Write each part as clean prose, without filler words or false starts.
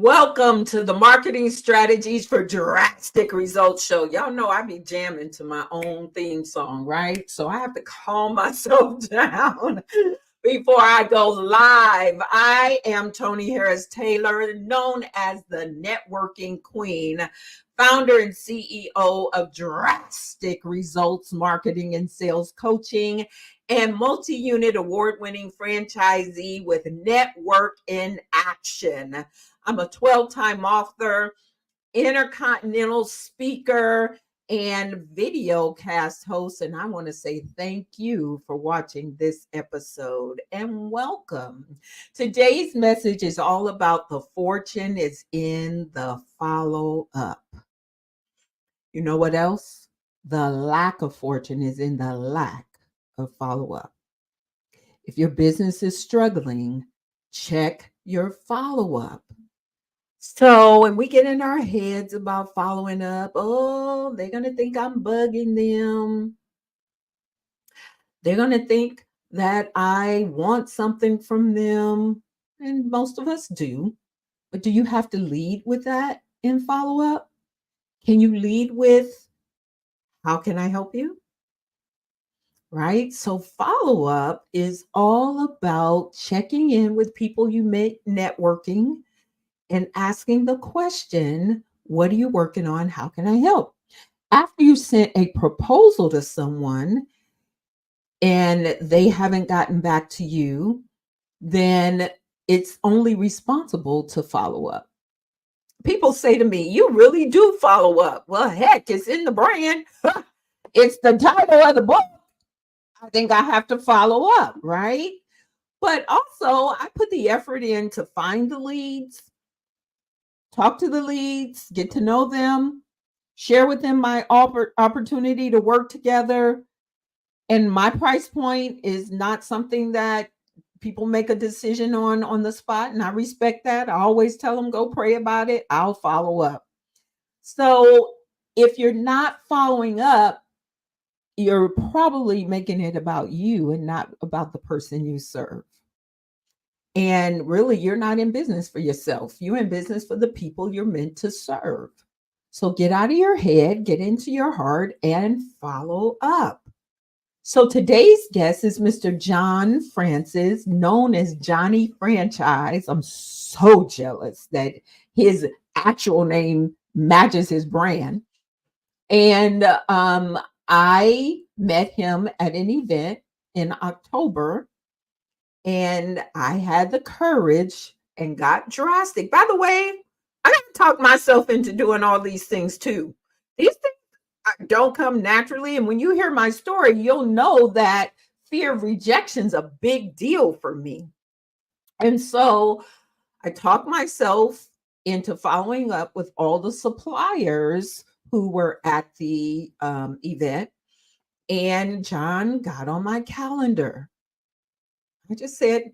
Welcome to the Marketing Strategies for Drastic Results show. Y'all know I be jamming to my own theme song, right? So I have to calm myself down before I go live. I am Tony Harris Taylor, known as the Networking Queen, founder and CEO of Drastic Results Marketing and Sales Coaching, and multi-unit award-winning franchisee with Network in Action. I'm a 12-time author, intercontinental speaker, and video cast host. And I want to say thank you for watching this episode and welcome. Today's message is all about the fortune is in the follow-up. You know what else? The lack of fortune is in the lack of follow-up. If your business is struggling, check your follow-up. So when we get in our heads about following up, oh, they're going to think I'm bugging them. They're going to think that I want something from them. And most of us do. But do you have to lead with that in follow-up? Can you lead with, how can I help you? Right? So follow-up is all about checking in with people you met networking and asking the question, what are you working on? How can I help? After you sent a proposal to someone and they haven't gotten back to you, then it's only responsible to follow up. People say to me, you really do follow up. Well, heck, it's in the brand. It's the title of the book. I think I have to follow up, right? But also, I put the effort in to find the leads, talk to the leads, get to know them, share with them my opportunity to work together. And my price point is not something that people make a decision on the spot. And I respect that. I always tell them, go pray about it. I'll follow up. So if you're not following up, you're probably making it about you and not about the person you serve. And really, you're not in business for yourself. You're in business for the people you're meant to serve. So get out of your head, get into your heart, and follow up. So today's guest is Mr. John Francis, known as Johnny Franchise. I'm so jealous that his actual name matches his brand. And I met him at an event in October. And I had the courage and got drastic. By the way, I got to talk myself into doing all these things too. These things don't come naturally. And when you hear my story, you'll know that fear of rejection is a big deal for me. And so I talked myself into following up with all the suppliers who were at the event. And John got on my calendar. I just said,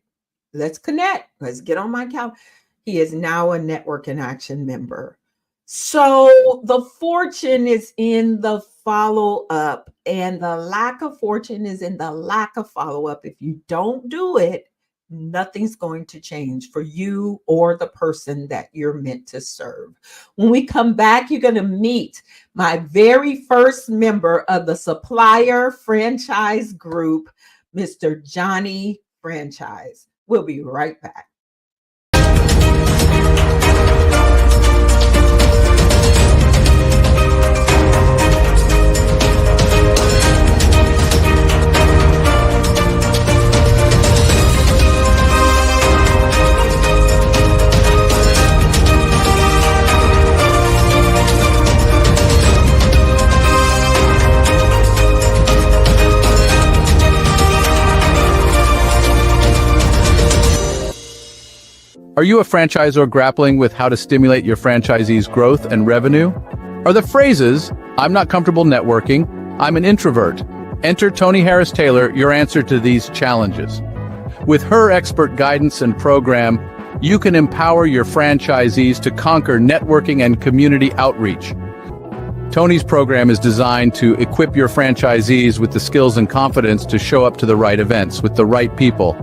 let's connect. Let's get on my calendar. He is now a Network in Action member. So the fortune is in the follow-up, and the lack of fortune is in the lack of follow-up. If you don't do it, nothing's going to change for you or the person that you're meant to serve. When we come back, you're going to meet my very first member of the supplier franchise group, Mr. Johnny Franchise. We'll be right back. Are you a franchisor grappling with how to stimulate your franchisees' growth and revenue? Are the phrases, "I'm not comfortable networking," "I'm an introvert"? Enter Tony Harris Taylor, your answer to these challenges. With her expert guidance and program, you can empower your franchisees to conquer networking and community outreach. Tony's program is designed to equip your franchisees with the skills and confidence to show up to the right events with the right people.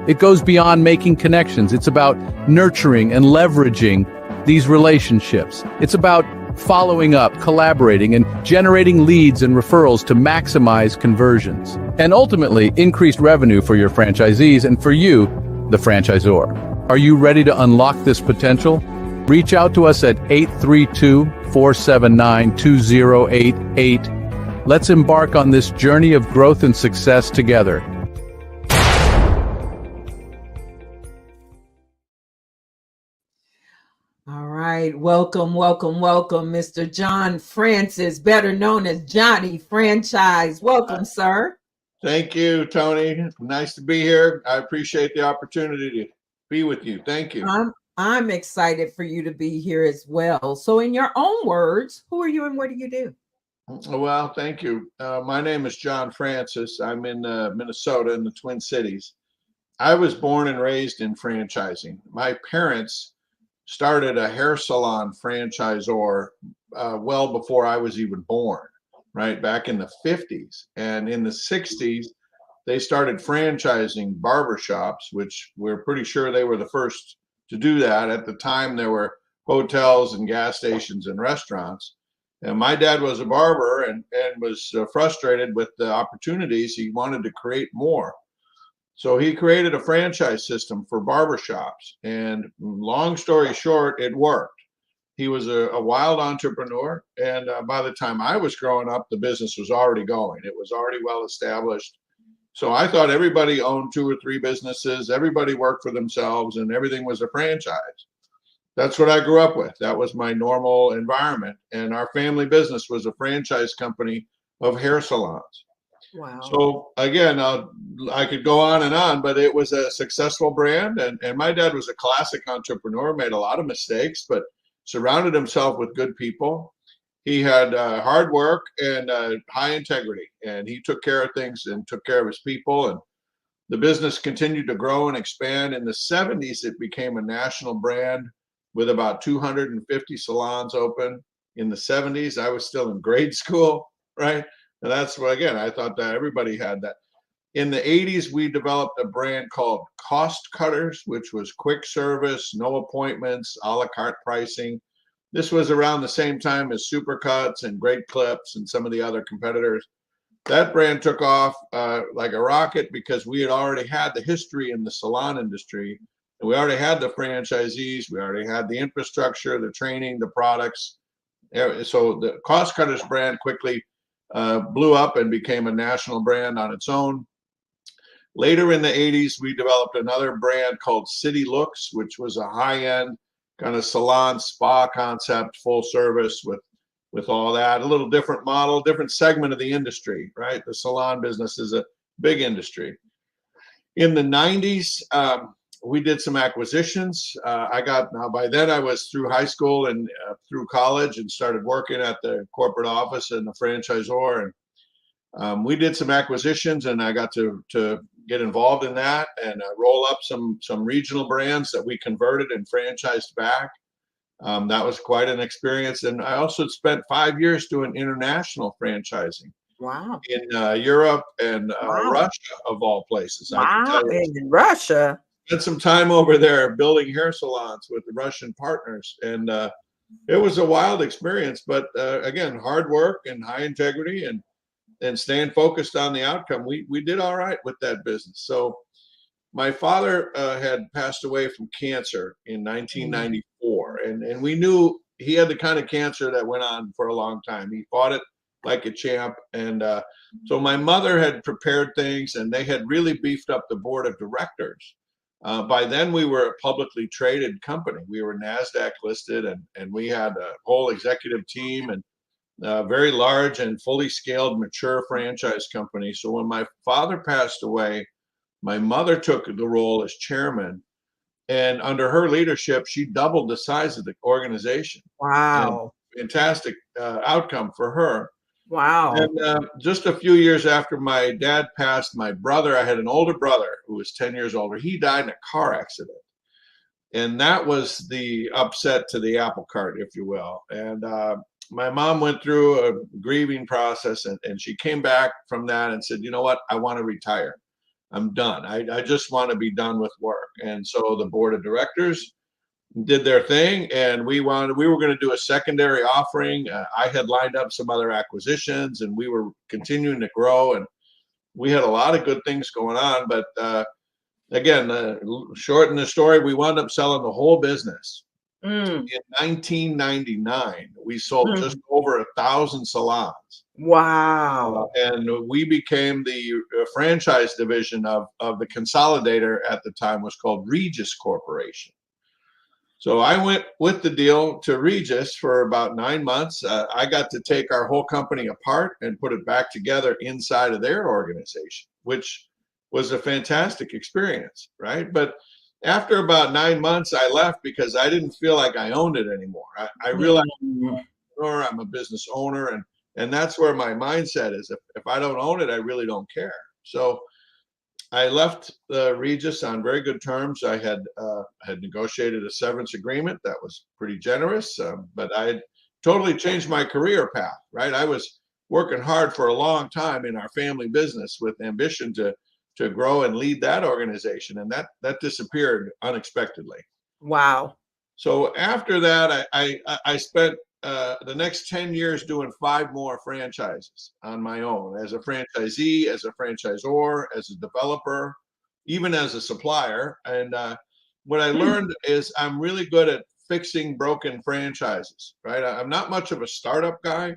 It goes beyond making connections. It's about nurturing and leveraging these relationships. It's about following up, collaborating, and generating leads and referrals to maximize conversions. And ultimately, increased revenue for your franchisees and for you, the franchisor. Are you ready to unlock this potential? Reach out to us at 832-479-2088. Let's embark on this journey of growth and success together. All right, welcome, Mr. John Francis, better known as Johnny Franchise. Welcome, sir. Thank you, Tony. Nice to be here. I appreciate the opportunity to be with you. Thank you. I'm excited for you to be here as well. So in your own words, who are you and what do you do? Well, thank you. My name is John Francis. I'm in Minnesota in the Twin Cities. I was born and raised in franchising. My parents started a hair salon franchisor well before I was even born, right back in the 50s. And in the 60s, they started franchising barbershops, which we're pretty sure they were the first to do that. At the time, there were hotels and gas stations and restaurants. And my dad was a barber and was frustrated with the opportunities. He wanted to create more. So he created a franchise system for barbershops. And long story short, it worked. He was a wild entrepreneur. And by the time I was growing up, the business was already going. It was already well established. So I thought everybody owned 2 or 3 businesses. Everybody worked for themselves and everything was a franchise. That's what I grew up with. That was my normal environment. And our family business was a franchise company of hair salons. Wow. So again, I could go on, but it was a successful brand. And my dad was a classic entrepreneur, made a lot of mistakes, but surrounded himself with good people. He had hard work and high integrity, and he took care of things and took care of his people. And the business continued to grow and expand. In the 70s, it became a national brand with about 250 salons open. In the 70s, I was still in grade school, right? And that's what, again, I thought that everybody had that. In the 80s, we developed a brand called Cost Cutters, which was quick service, no appointments, a la carte pricing. This was around the same time as Supercuts and Great Clips and some of the other competitors. That brand took off like a rocket because we had already had the history in the salon industry. And we already had the franchisees. We already had the infrastructure, the training, the products. So the Cost Cutters brand quickly blew up and became a national brand on its own. Later in the 80s, we developed another brand called City Looks, which was a high-end kind of salon spa concept, full service with all that. A little different model, different segment of the industry, right? The salon business is a big industry. In the 90s, we did some acquisitions. By then I was through high school and through college and started working at the corporate office and the franchisor. And we did some acquisitions and I got to get involved in that and roll up some regional brands that we converted and franchised back. That was quite an experience. And I also spent 5 years doing international franchising. Wow. In Europe and Wow. Russia, of all places. Wow. In Russia. Spent some time over there building hair salons with the Russian partners. And it was a wild experience. But again, hard work and high integrity and staying focused on the outcome. We did all right with that business. So my father had passed away from cancer in 1994. And we knew he had the kind of cancer that went on for a long time. He fought it like a champ. And so my mother had prepared things and they had really beefed up the board of directors. By then we were a publicly traded company. We were NASDAQ listed and we had a whole executive team and very large and fully scaled, mature franchise company. So when my father passed away, my mother took the role as chairman. And under her leadership, she doubled the size of the organization. Wow. And fantastic outcome for her. Wow. And just a few years after my dad passed, my brother, I had an older brother who was 10 years older. He died in a car accident. And that was the upset to the apple cart, if you will. And my mom went through a grieving process and she came back from that and said, you know what, I want to retire. I'm done. I just want to be done with work. And so the board of directors did their thing, and we were going to do a secondary offering. I had lined up some other acquisitions, and we were continuing to grow, and we had a lot of good things going on. But again, shorten the story, we wound up selling the whole business. In 1999, we sold just over 1,000 salons. Wow. And we became the franchise division of the consolidator at the time, was called Regis Corporation. So I went with the deal to Regis for about 9 months. I got to take our whole company apart and put it back together inside of their organization, which was a fantastic experience, right? But after about 9 months, I left because I didn't feel like I owned it anymore. I realized I'm a business owner, and that's where my mindset is. If I don't own it, I really don't care. So I left Regis on very good terms. I had negotiated a severance agreement that was pretty generous, but I had totally changed my career path, right? I was working hard for a long time in our family business with ambition to grow and lead that organization, and that disappeared unexpectedly. Wow. So after that, I spent the next 10 years doing 5 more franchises on my own, as a franchisee, as a franchisor, as a developer, even as a supplier. And what I learned is I'm really good at fixing broken franchises, right? I'm not much of a startup guy,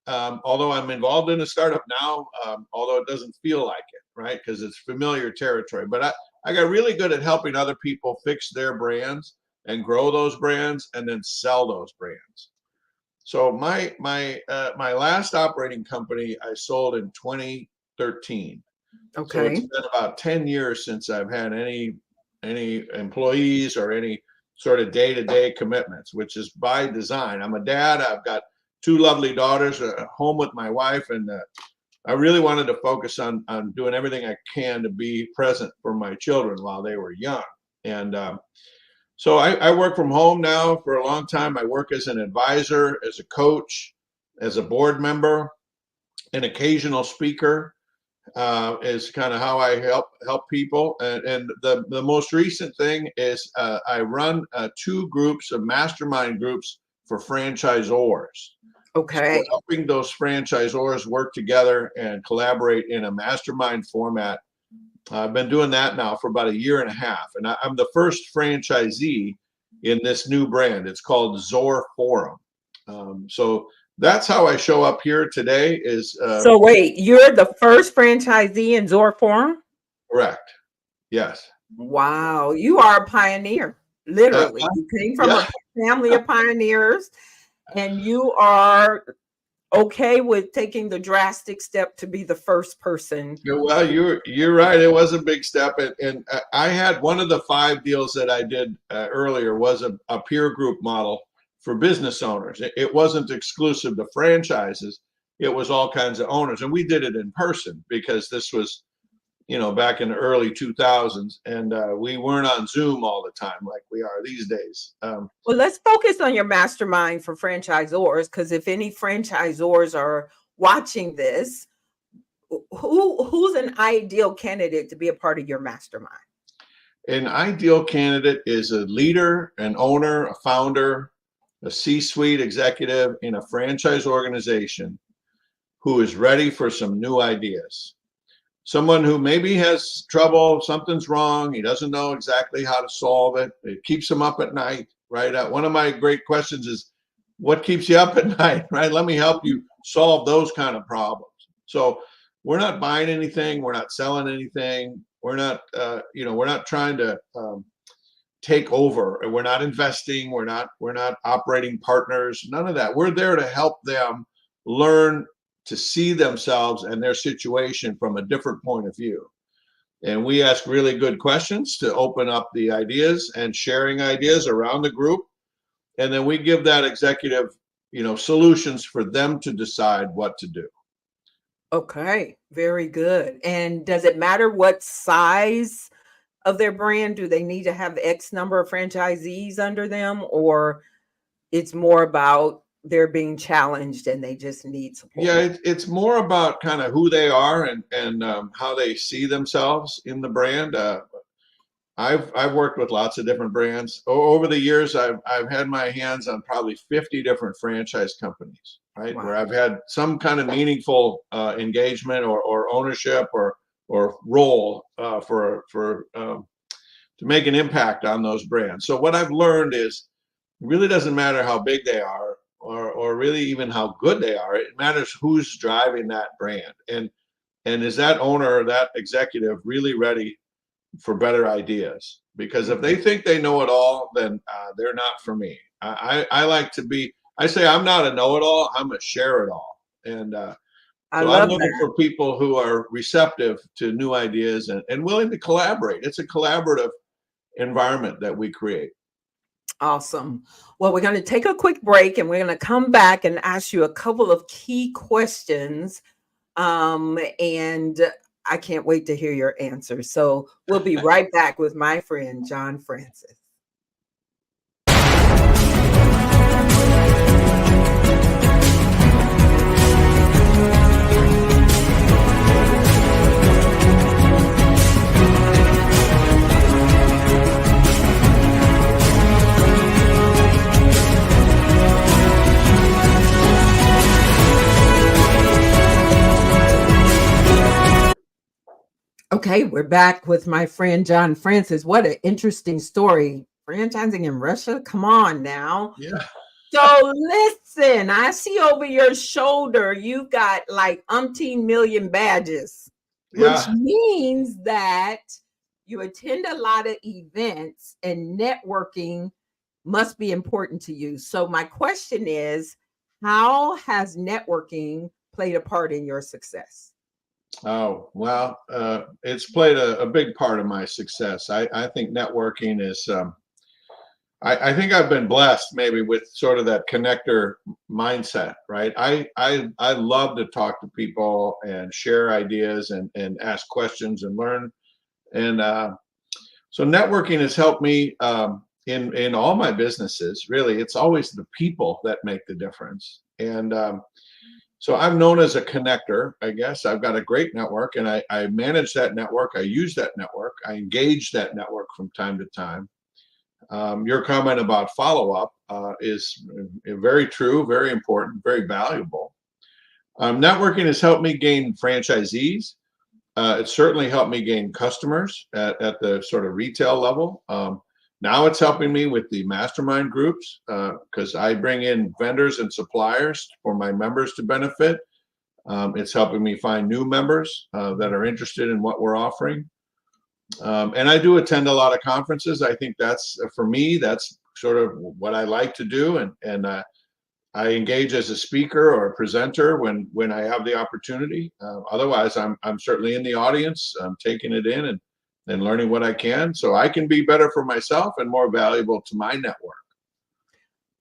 although I'm involved in a startup now, although it doesn't feel like it, right? Because it's familiar territory. But I got really good at helping other people fix their brands and grow those brands and then sell those brands. So my last operating company I sold in 2013. Okay. So it's been about 10 years since I've had any employees or any sort of day-to-day commitments, which is by design. I'm a dad. I've got 2 lovely daughters, home with my wife, and I really wanted to focus on doing everything I can to be present for my children while they were young. And so I work from home now for a long time. I work as an advisor, as a coach, as a board member, an occasional speaker, is kind of how I help people. And the most recent thing is I run 2 groups of mastermind groups for franchisors. Okay. So helping those franchisors work together and collaborate in a mastermind format. I've been doing that now for about 1.5 years, and I'm the first franchisee in this new brand. It's called Zor Forum. So that's how I show up here today. So wait, you're the first franchisee in Zor Forum? Correct. Yes. Wow, you are a pioneer. Literally, you came from a family of pioneers, and you are okay with taking the drastic step to be the first person. Well, you're right. It was a big step, and I had one of the 5 deals that I did earlier was a peer group model for business owners. It wasn't exclusive to franchises. It was all kinds of owners, and we did it in person because this was, back in the early 2000s, and we weren't on Zoom all the time like we are these days. Well, let's focus on your mastermind for franchisors, because if any franchisors are watching this, who's an ideal candidate to be a part of your mastermind? An ideal candidate is a leader, an owner, a founder, a C-suite executive in a franchise organization who is ready for some new ideas. Someone who maybe has trouble, something's wrong, he doesn't know exactly how to solve it. It keeps him up at night, right? One of my great questions is, what keeps you up at night, right? Let me help you solve those kind of problems. So we're not buying anything, we're not selling anything, we're not, we're not trying to take over, we're not investing, we're not operating partners, none of that. We're there to help them learn to see themselves and their situation from a different point of view. And we ask really good questions to open up the ideas and sharing ideas around the group. And then we give that executive, solutions for them to decide what to do. Okay, very good. And does it matter what size of their brand? Do they need to have X number of franchisees under them, or it's more about they're being challenged and they just need support. Yeah, it's more about kind of who they are and how they see themselves in the brand. I've worked with lots of different brands over the years. I've had my hands on probably 50 different franchise companies, right? Wow. Where I've had some kind of meaningful engagement or ownership or role to make an impact on those brands. So what I've learned is it really doesn't matter how big they are or really even how good they are. It matters who's driving that brand and is that owner or that executive really ready for better ideas? Because if they think they know it all, then they're not for me. I like to be. I say I'm not a know-it-all. I'm a share-it-all, and I so I'm love looking that. for people who are receptive to new ideas and willing to collaborate. It's a collaborative environment that we create. Awesome. Well, we're going to take a quick break and we're going to come back and ask you a couple of key questions. And I can't wait to hear your answers. So we'll be right back with my friend, John Francis. Okay, we're back with my friend John Francis. What an interesting story. Franchising in Russia? Come on now. Yeah. So listen, I see over your shoulder, you've got like umpteen million badges, which Yeah. means that you attend a lot of events and networking must be important to you. So my question is, how has networking played a part in your success? Oh, well, it's played a big part of my success. I think networking is, I think I've been blessed maybe with sort of that connector mindset, right? I love to talk to people and share ideas and ask questions and learn. And so networking has helped me in all my businesses. Really, it's always the people that make the difference. And so I'm known as a connector, I guess. I've got a great network and I manage that network. I use that network. I engage that network from time to time. Your comment about follow-up is very true, very important, very valuable. Networking has helped me gain franchisees. It certainly helped me gain customers at the sort of retail level. Now it's helping me with the mastermind groups because I bring in vendors and suppliers for my members to benefit. It's helping me find new members that are interested in what we're offering. And I do attend a lot of conferences. I think that's, for me, that's sort of what I like to do. And I engage as a speaker or a presenter when I have the opportunity. Otherwise, I'm certainly in the audience. I'm taking it in and learning what I can so I can be better for myself and more valuable to my network.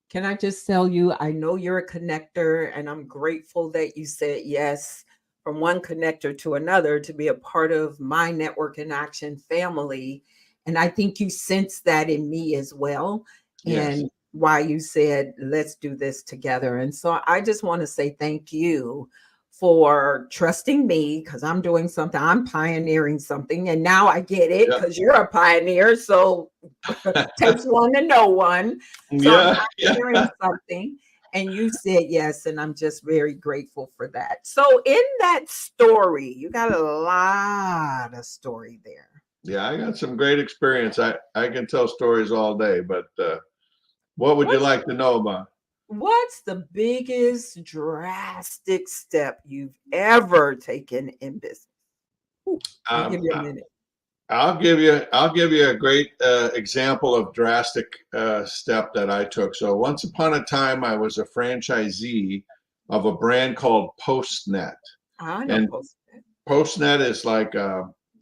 Can I just tell you, I know you're a connector, and I'm grateful that you said yes from one connector to another to be a part of my Network in Action family. And I think you sense that in me as well. Yes. And why you said, let's do this together. And so I just want to say thank you for trusting me because I'm doing something, I'm pioneering something. And now I get it Yeah. because you're a pioneer. So takes one to know one. So I'm Yeah. pioneering something. And you said yes, and I'm just very grateful for that. So in that story, you got a lot of story there. Yeah, I got some great experience. I can tell stories all day, but what would you like to know about? What's the biggest drastic step you've ever taken in business? I'll give Um, you a minute. I'll give you a great example of drastic step that I took. So once upon a time, I was a franchisee of a brand called PostNet, I know and Postman. PostNet is like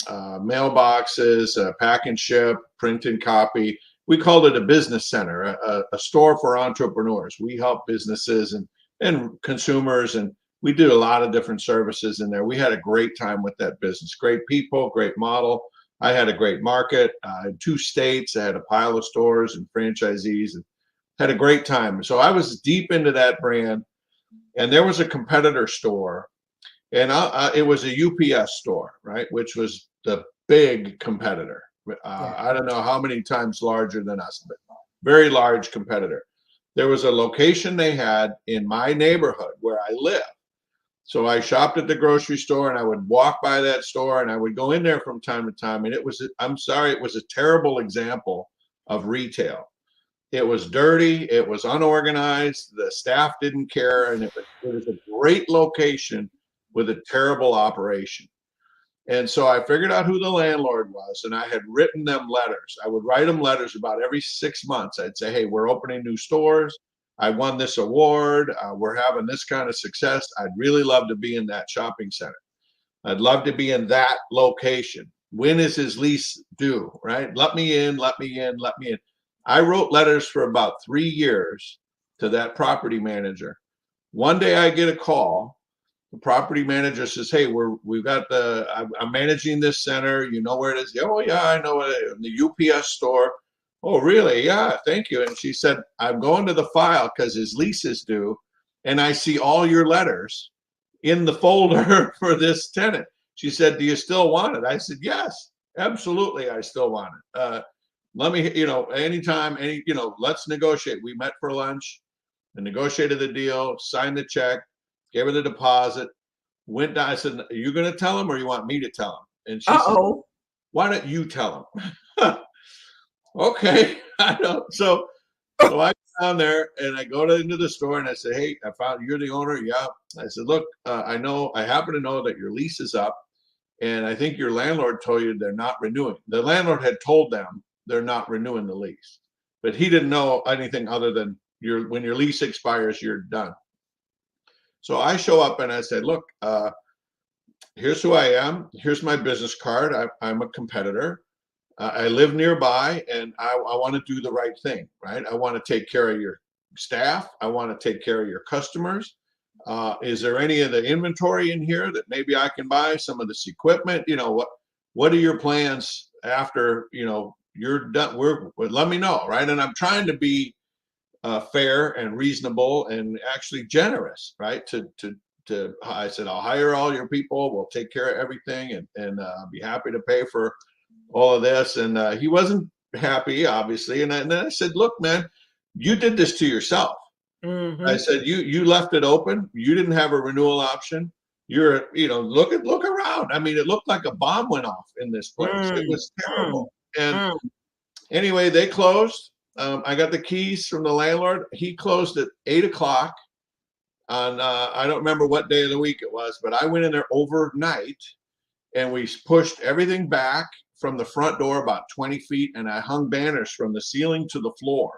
mailboxes, pack and ship, print and copy. We called it a business center, a store for entrepreneurs. We help businesses and consumers, and we did a lot of different services in there. We had a great time with that business. Great people, great model. I had a great market. 2 states. I had a pile of stores and franchisees. And Had a great time. So I was deep into that brand, and there was a competitor store, and it was a UPS store, right, which was the big competitor. Yeah. I don't know how many times larger than us, but very large competitor. There was a location they had in my neighborhood where I live. So I shopped at the grocery store, and I would walk by that store, and I would go in there from time to time. And it was, I'm sorry, it was a terrible example of retail. It was dirty. It was unorganized. The staff didn't care. And it was a great location with a terrible operation. And so I figured out who the landlord was, and I had written them letters. I would write them letters about every 6 months. I'd say, hey, we're opening new stores. I won this award. We're having this kind of success. I'd really love to be in that shopping center. I'd love to be in that location. When is his lease due, right? Let me in, let me in, let me in. I wrote letters for about 3 years to that property manager. One day I get a call. The property manager says, hey, I'm managing this center. You know where it is? Oh, yeah, I know it. The UPS store. Oh, really? Yeah, thank you. And she said, I'm going to the file because his lease is due, and I see all your letters in the folder for this tenant. She said, do you still want it? I said, yes, absolutely. I still want it. Let me, anytime, let's negotiate. We met for lunch and negotiated the deal, signed the check, gave her the deposit, went down. I said, are you going to tell him or you want me to tell him? And she said, why don't you tell him? Okay. I know. So I go down there and I go into the store and I say, hey, I found you're the owner. Yeah. I said, look, I happen to know that your lease is up, and I think your landlord told you they're not renewing. The landlord had told them they're not renewing the lease, but he didn't know anything other than when your lease expires, you're done. So I show up and I said, look, here's who I am. Here's my business card. I'm a competitor. I live nearby, and I want to do the right thing, right? I want to take care of your staff. I want to take care of your customers. Is there any of the inventory in here that maybe I can buy? Some of this equipment, what are your plans after, you're done? Let me know, right? And I'm trying to be fair and reasonable and actually generous, right? I said, I'll hire all your people. We'll take care of everything, and I'll be happy to pay for all of this. And he wasn't happy, obviously. And then I said, look, man, you did this to yourself. Mm-hmm. I said, you left it open. You didn't have a renewal option. Look around. I mean, it looked like a bomb went off in this place. It was terrible. And anyway, they closed. I got the keys from the landlord. He closed at 8:00 on, I don't remember what day of the week it was, but I went in there overnight, and we pushed everything back from the front door about 20 feet, and I hung banners from the ceiling to the floor,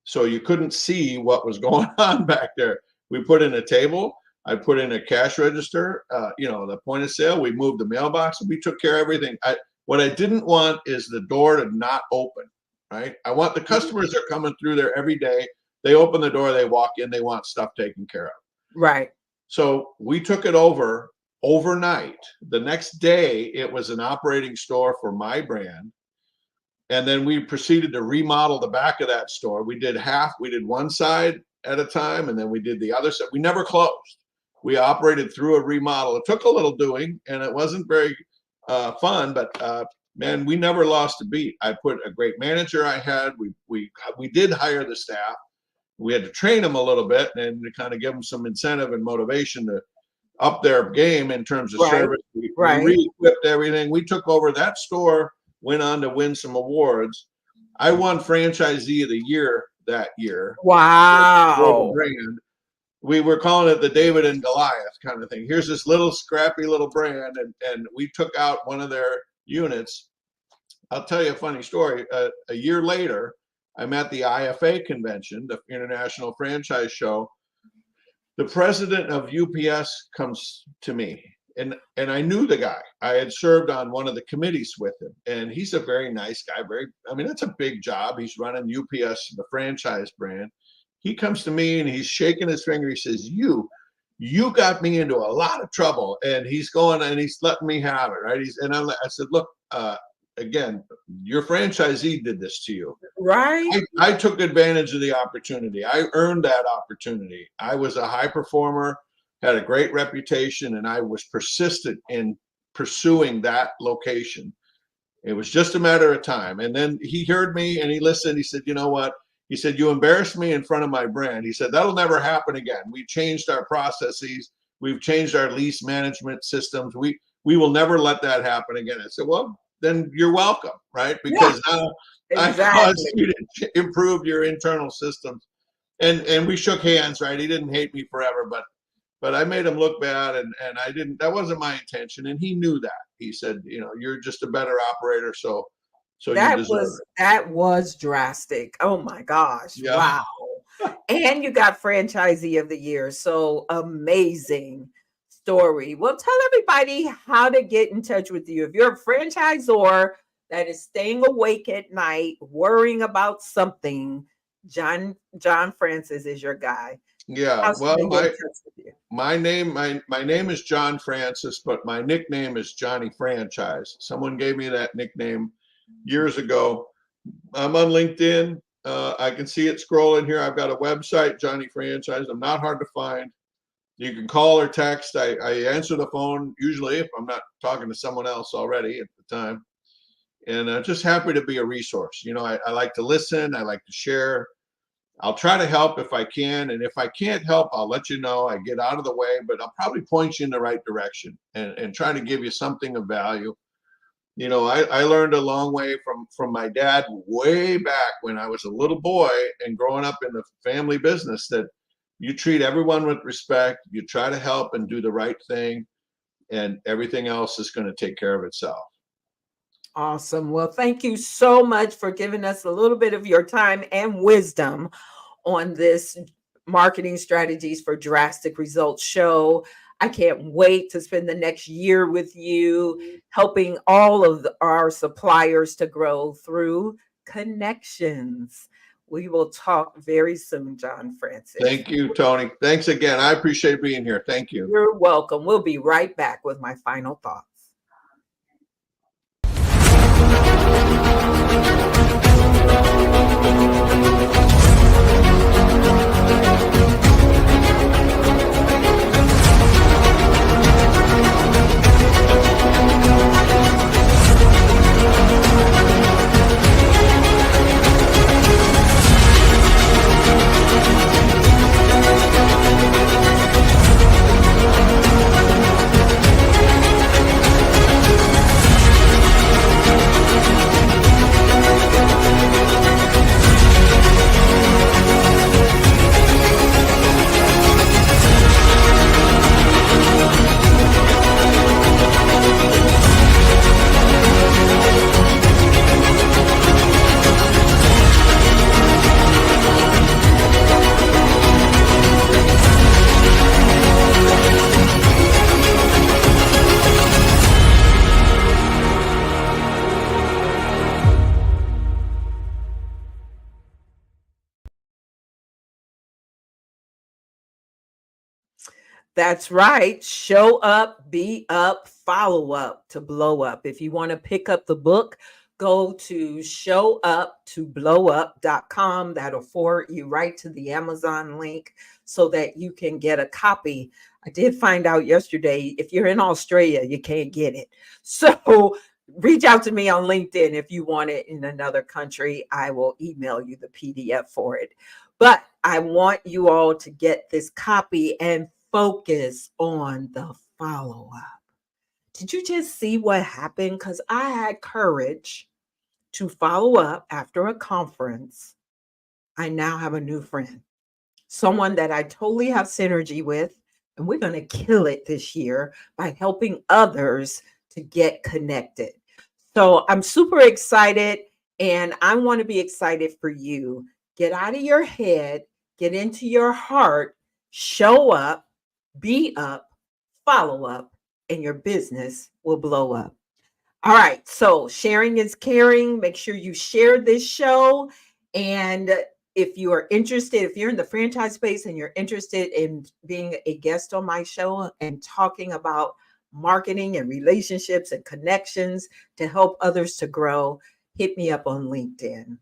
so you couldn't see what was going on back there. We put in a table. I put in a cash register, the point of sale. We moved the mailbox. We took care of everything. What I didn't want is the door to not open, right? I want the customers that are coming through there every day. They open the door, they walk in, they want stuff taken care of. Right. So we took it over overnight. The next day, it was an operating store for my brand. And then we proceeded to remodel the back of that store. We did one side at a time, and then we did the other side. We never closed. We operated through a remodel. It took a little doing, and it wasn't very fun, but man, we never lost a beat. I put a great manager I had. We did hire the staff. We had to train them a little bit and to kind of give them some incentive and motivation to up their game in terms of service. We re-equipped everything. We took over that store, went on to win some awards. I won Franchisee of the Year that year. Wow. Brand. We were calling it the David and Goliath kind of thing. Here's this little scrappy little brand, and we took out one of their units. I'll tell you a funny story. A year later, I'm at the IFA convention, the International Franchise Show. The president of UPS comes to me, and I knew the guy. I had served on one of the committees with him, and he's a very nice guy. That's a big job. He's running UPS, the franchise brand. He comes to me and he's shaking his finger. He says, you got me into a lot of trouble. And he's going and he's letting me have it, right? I said, look, again, your franchisee did this to you. Right. I took advantage of the opportunity. I earned that opportunity. I was a high performer, had a great reputation, and I was persistent in pursuing that location. It was just a matter of time. And then he heard me and he listened. He said, you know what? He said, you embarrassed me in front of my brand. He said, that'll never happen again. We changed our processes. We've changed our lease management systems. We will never let that happen again. I said, well, then you're welcome, right? Because now I caused you to improve your internal systems. And we shook hands, right? He didn't hate me forever, but I made him look bad, and I didn't. That wasn't my intention, and he knew that. He said, you know, you're just a better operator, so you deserve it. That was drastic. Oh my gosh. Yeah. Wow. And you got franchisee of the year. So amazing story. Well, tell everybody how to get in touch with you. If you're a franchisor that is staying awake at night, worrying about something, John Francis is your guy. Yeah. Well, my name is John Francis, but my nickname is Johnny Franchise. Someone gave me that nickname years ago. I'm on LinkedIn. I can see it scrolling here. I've got a website, Johnny Franchise. I'm not hard to find. You can call or text. I answer the phone usually if I'm not talking to someone else already at the time. And I'm just happy to be a resource. You know, I like to listen. I like to share. I'll try to help if I can. And if I can't help, I'll let you know. I get out of the way, but I'll probably point you in the right direction and try to give you something of value. You know, I learned a long way from my dad way back when I was a little boy and growing up in the family business, that you treat everyone with respect, you try to help and do the right thing, and everything else is going to take care of itself. Awesome. Well, thank you so much for giving us a little bit of your time and wisdom on this marketing strategies for drastic results show. I can't wait to spend the next year with you, helping all of our suppliers to grow through connections. We will talk very soon, John Francis. Thank you, Tony. Thanks again. I appreciate being here. Thank you. You're welcome. We'll be right back with my final thoughts. That's right. Show up, be up, follow up to blow up. If you want to pick up the book, go to showuptoblowup.com. That'll forward you right to the Amazon link so that you can get a copy. I did find out yesterday, if you're in Australia, you can't get it. So reach out to me on LinkedIn if you want it in another country. I will email you the PDF for it. But I want you all to get this copy and focus on the follow-up. Did you just see what happened? Because I had courage to follow up after a conference. I now have a new friend, someone that I totally have synergy with, and we're going to kill it this year by helping others to get connected. So I'm super excited, and I want to be excited for you. Get out of your head, get into your heart, show up, be up, follow up, and your business will blow up. All right. So sharing is caring. Make sure you share this show. And if you are interested, if you're in the franchise space and you're interested in being a guest on my show and talking about marketing and relationships and connections to help others to grow, hit me up on LinkedIn.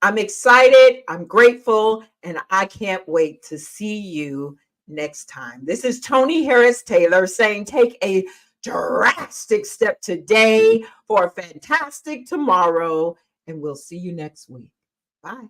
I'm excited, I'm grateful, and I can't wait to see you next time. This is Tony Harris Taylor saying take a drastic step today for a fantastic tomorrow, and we'll see you next week. Bye.